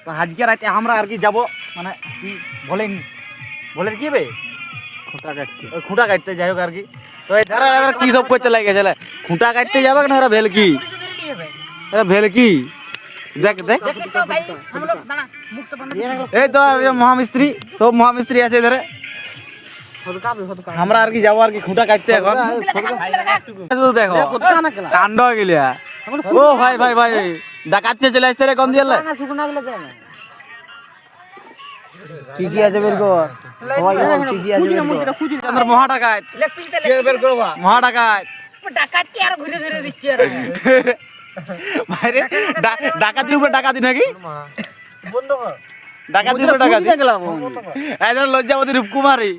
তো আজকে রাতে আমরা আর কি যাবো মানে কি বলেন বলেন কি বে খুঁটা কাটতে যাই হোক আর কি। তো এরা কি সব করতে লাগে চলে খুঁটা কাটতে যাবে না এরা ভেলকি এরা ভেলকি দেখ দেখ এই তো আর মহামিস্ত্রি তো মহামিস্ত্রি আছে এধারে আমরা আর কি যাবো আর কি খুঁটা কাটতে এখন দেখো কাণ্ড গেলিয়া ও ভাই ভাই ভাই ডাকাচ্ছে চলে আসছে রে কোন দিয়ে কি কি আছে বের কর সবাই কি কি আছে চন্দ্র মহা ডাকাত মহা ডাকাত ডাকাতকে আর ঘুরে ঘুরে দিচ্ছে আর ভাই রে ডাকাতির উপর ডাকাতি নাকি বন্ধ কর ডাকাতির উপর ডাকাতি এই ধর লজ্জাবতী রূপকুমারী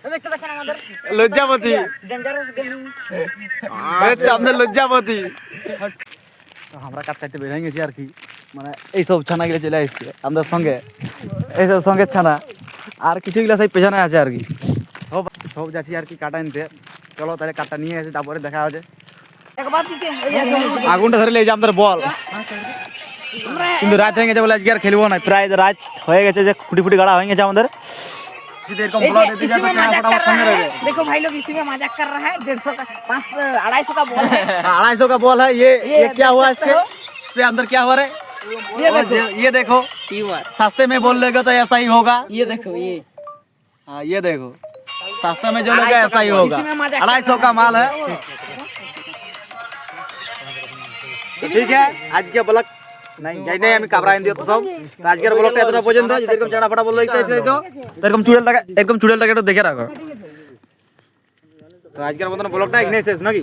দেখতে পাচ্ছেন আমাদের লজ্জাবতী ডেঞ্জারাস গেমিং এই তো আমাদের লজ্জাবতী আমরা কাটতে বের হয়ে গেছি আর কি মানে এইসব ছানা গুলো চলে আসছে আমাদের সঙ্গে এইসব সঙ্গে ছানা আর কিছু গুলা সেই পেছনে আছে আর কি সব সব যাচ্ছি আর কি কাটা নিতে চলো তাহলে কাটা নিয়ে আসি তারপরে দেখা হচ্ছে একবার দিকে আগুনটা ধরে এই যে আমাদের বল কিন্তু রাত হয়ে গেছে বলে আজকে আর খেলবো না প্রায় রাত হয়ে গেছে যে খুঁটি ফুটি গাড়া হয়ে গেছে আমাদের देखो भाई लोग इसी में मजाक कर रहा है 150 का 250 का बॉल है 250 का बॉल है ये क्या हुआ इसके अंदर क्या हुआ रे ये देखो सस्ते में बोल लेगा तो ऐसा ही होगा ये देखो ये हाँ ये देखो सस्ते में जो लेगा ऐसा ही होगा 250 का माल है ठीक है आज के ब्लॉग नहीं যাই নাই আমি কাবরা এনে দিও তো সব তো আজকের ব্লগটা এতটা পর্যন্ত যেরকম চাড়া ফাটা বললো তো এরকম চুড়েলটাকে একটু দেখে রাখো তো আজকের মতন ব্লগটা এখানেই শেষ নাকি